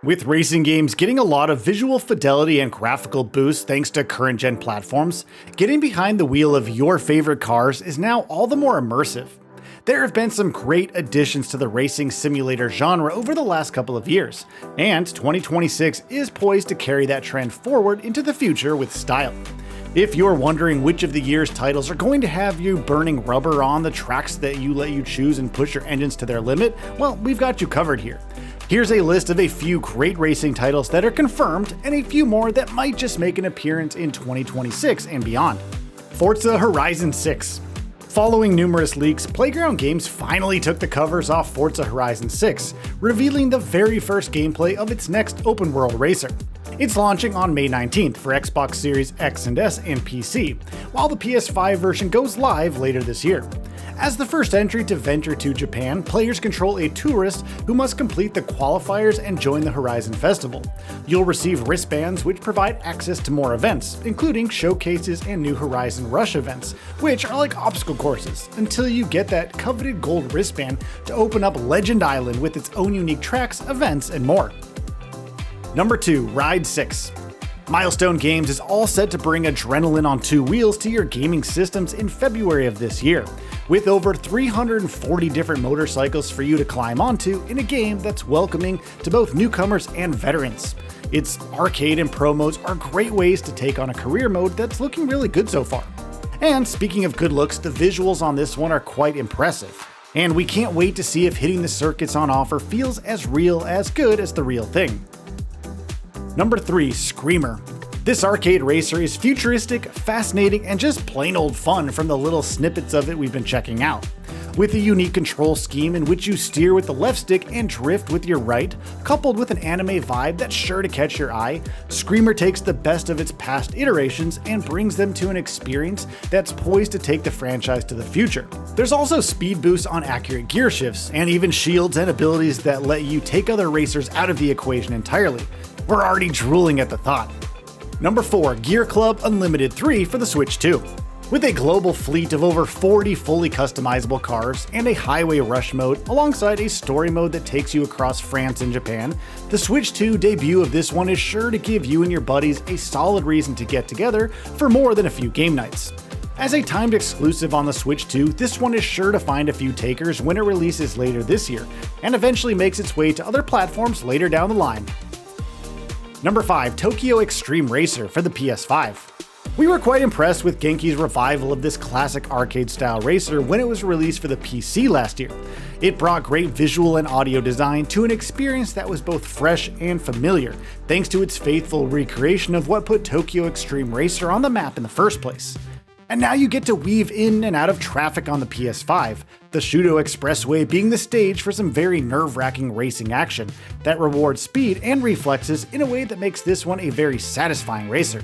With racing games getting a lot of visual fidelity and graphical boosts thanks to current-gen platforms, getting behind the wheel of your favorite cars is now all the more immersive. There have been some great additions to the racing simulator genre over the last couple of years, and 2026 is poised to carry that trend forward into the future with style. If you're wondering which of the year's titles are going to have you burning rubber on the tracks that let you choose and push your engines to their limit, well, we've got you covered here. Here's a list of a few great racing titles that are confirmed, and a few more that might just make an appearance in 2026 and beyond. Forza Horizon 6. Following numerous leaks, Playground Games finally took the covers off Forza Horizon 6, revealing the very first gameplay of its next open-world racer. It's launching on May 19th for Xbox Series X and S and PC, while the PS5 version goes live later this year. As the first entry to venture to Japan, players control a tourist who must complete the qualifiers and join the Horizon Festival. You'll receive wristbands which provide access to more events, including showcases and new Horizon Rush events, which are like obstacle courses, until you get that coveted gold wristband to open up Legend Island with its own unique tracks, events, and more. Number 2. Ride 6. Milestone Games is all set to bring adrenaline on two wheels to your gaming systems in February of this year, with over 340 different motorcycles for you to climb onto in a game that's welcoming to both newcomers and veterans. Its arcade and pro modes are great ways to take on a career mode that's looking really good so far. And speaking of good looks, the visuals on this one are quite impressive, and we can't wait to see if hitting the circuits on offer feels as good as the real thing. Number 3. Screamer. This arcade racer is futuristic, fascinating, and just plain old fun from the little snippets of it we've been checking out. With a unique control scheme in which you steer with the left stick and drift with your right, coupled with an anime vibe that's sure to catch your eye, Screamer takes the best of its past iterations and brings them to an experience that's poised to take the franchise to the future. There's also speed boosts on accurate gear shifts, and even shields and abilities that let you take other racers out of the equation entirely. We're already drooling at the thought. Number 4. Gear Club Unlimited 3 for the Switch 2. With a global fleet of over 40 fully customizable cars and a highway rush mode alongside a story mode that takes you across France and Japan, the Switch 2 debut of this one is sure to give you and your buddies a solid reason to get together for more than a few game nights. As a timed exclusive on the Switch 2, this one is sure to find a few takers when it releases later this year, and eventually makes its way to other platforms later down the line. Number 5. Tokyo Extreme Racer for the PS5. We were quite impressed with Genki's revival of this classic arcade-style racer when it was released for the PC last year. It brought great visual and audio design to an experience that was both fresh and familiar, thanks to its faithful recreation of what put Tokyo Extreme Racer on the map in the first place. And now you get to weave in and out of traffic on the PS5, the Shudo Expressway being the stage for some very nerve-wracking racing action that rewards speed and reflexes in a way that makes this one a very satisfying racer.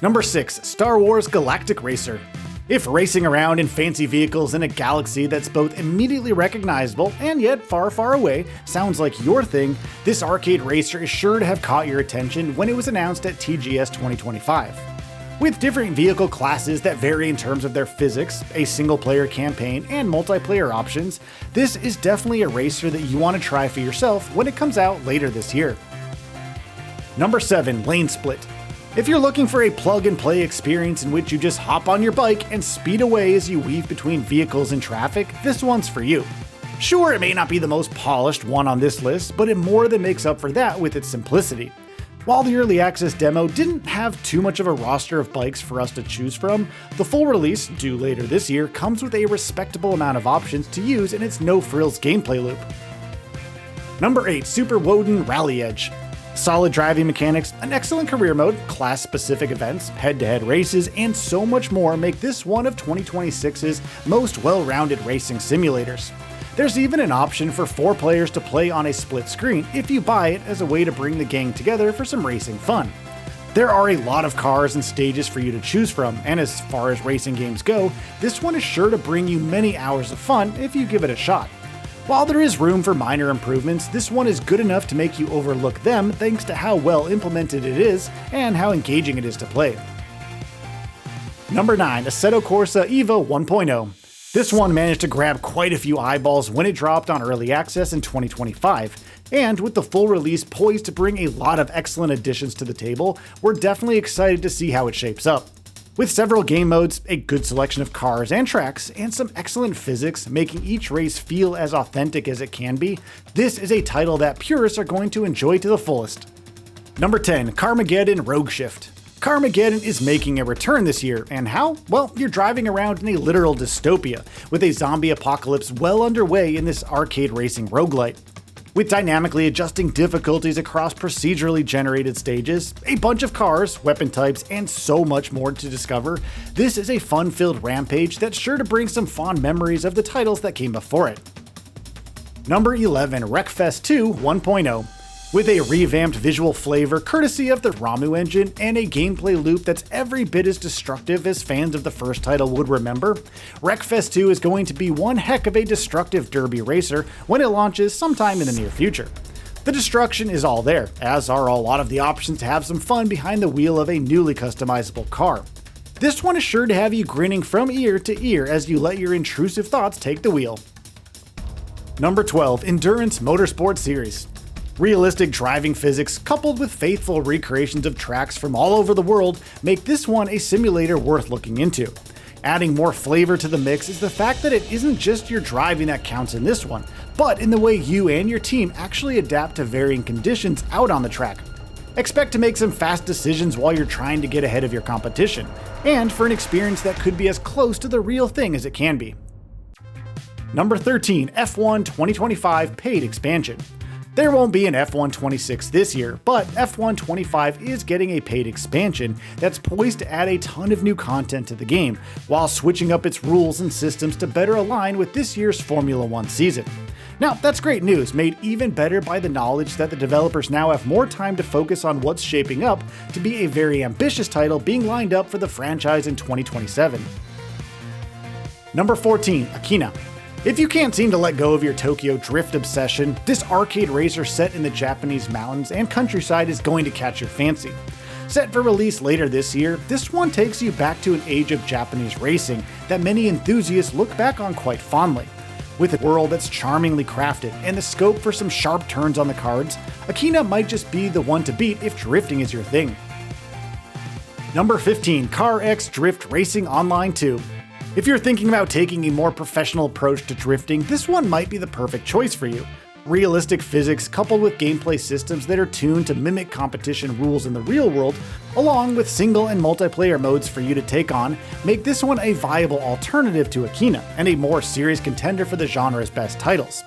Number 6. Star Wars Galactic Racer. If racing around in fancy vehicles in a galaxy that's both immediately recognizable and yet far, far away sounds like your thing, this arcade racer is sure to have caught your attention when it was announced at TGS 2025. With different vehicle classes that vary in terms of their physics, a single-player campaign, and multiplayer options, this is definitely a racer that you want to try for yourself when it comes out later this year. Number 7. Lane Split. If you're looking for a plug-and-play experience in which you just hop on your bike and speed away as you weave between vehicles and traffic, this one's for you. Sure, it may not be the most polished one on this list, but it more than makes up for that with its simplicity. While the early access demo didn't have too much of a roster of bikes for us to choose from, the full release, due later this year, comes with a respectable amount of options to use in its no-frills gameplay loop. Number 8. Super Woden Rally Edge. Solid driving mechanics, an excellent career mode, class-specific events, head-to-head races, and so much more make this one of 2026's most well-rounded racing simulators. There's even an option for 4 players to play on a split screen if you buy it as a way to bring the gang together for some racing fun. There are a lot of cars and stages for you to choose from, and as far as racing games go, this one is sure to bring you many hours of fun if you give it a shot. While there is room for minor improvements, this one is good enough to make you overlook them thanks to how well implemented it is and how engaging it is to play. Number 9. Assetto Corsa Evo 1.0. This one managed to grab quite a few eyeballs when it dropped on early access in 2025, and with the full release poised to bring a lot of excellent additions to the table, we're definitely excited to see how it shapes up. With several game modes, a good selection of cars and tracks, and some excellent physics making each race feel as authentic as it can be, this is a title that purists are going to enjoy to the fullest. Number 10, Carmageddon Rogue Shift. Carmageddon is making a return this year, and how? Well, you're driving around in a literal dystopia, with a zombie apocalypse well underway in this arcade racing roguelite. With dynamically adjusting difficulties across procedurally generated stages, a bunch of cars, weapon types, and so much more to discover, this is a fun-filled rampage that's sure to bring some fond memories of the titles that came before it. Number 11, Wreckfest 2 1.0. With a revamped visual flavor courtesy of the RAMU engine and a gameplay loop that's every bit as destructive as fans of the first title would remember, Wreckfest 2 is going to be one heck of a destructive derby racer when it launches sometime in the near future. The destruction is all there, as are a lot of the options to have some fun behind the wheel of a newly customizable car. This one is sure to have you grinning from ear to ear as you let your intrusive thoughts take the wheel. Number 12, Endurance Motorsport Series. Realistic driving physics coupled with faithful recreations of tracks from all over the world make this one a simulator worth looking into. Adding more flavor to the mix is the fact that it isn't just your driving that counts in this one, but in the way you and your team actually adapt to varying conditions out on the track. Expect to make some fast decisions while you're trying to get ahead of your competition, and for an experience that could be as close to the real thing as it can be. Number 13, F1 2025 Paid Expansion. There won't be an F1 26 this year, but F1 25 is getting a paid expansion that's poised to add a ton of new content to the game, while switching up its rules and systems to better align with this year's Formula 1 season. Now, that's great news, made even better by the knowledge that the developers now have more time to focus on what's shaping up to be a very ambitious title being lined up for the franchise in 2027. Number 14, Akina. If you can't seem to let go of your Tokyo Drift obsession, this arcade racer set in the Japanese mountains and countryside is going to catch your fancy. Set for release later this year, this one takes you back to an age of Japanese racing that many enthusiasts look back on quite fondly. With a world that's charmingly crafted and the scope for some sharp turns on the cards, Akina might just be the one to beat if drifting is your thing. Number 15, CarX Drift Racing Online 2. If you're thinking about taking a more professional approach to drifting, this one might be the perfect choice for you. Realistic physics coupled with gameplay systems that are tuned to mimic competition rules in the real world, along with single and multiplayer modes for you to take on, make this one a viable alternative to Akina and a more serious contender for the genre's best titles.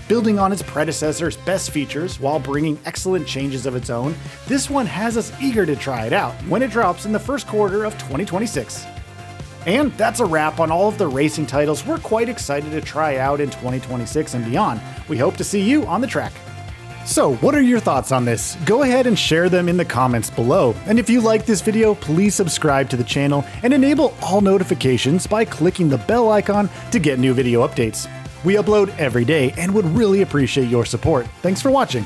Building on its predecessor's best features while bringing excellent changes of its own, this one has us eager to try it out when it drops in the first quarter of 2026. And that's a wrap on all of the racing titles we're quite excited to try out in 2026 and beyond. We hope to see you on the track. So, what are your thoughts on this? Go ahead and share them in the comments below. And if you like this video, please subscribe to the channel and enable all notifications by clicking the bell icon to get new video updates. We upload every day and would really appreciate your support. Thanks for watching.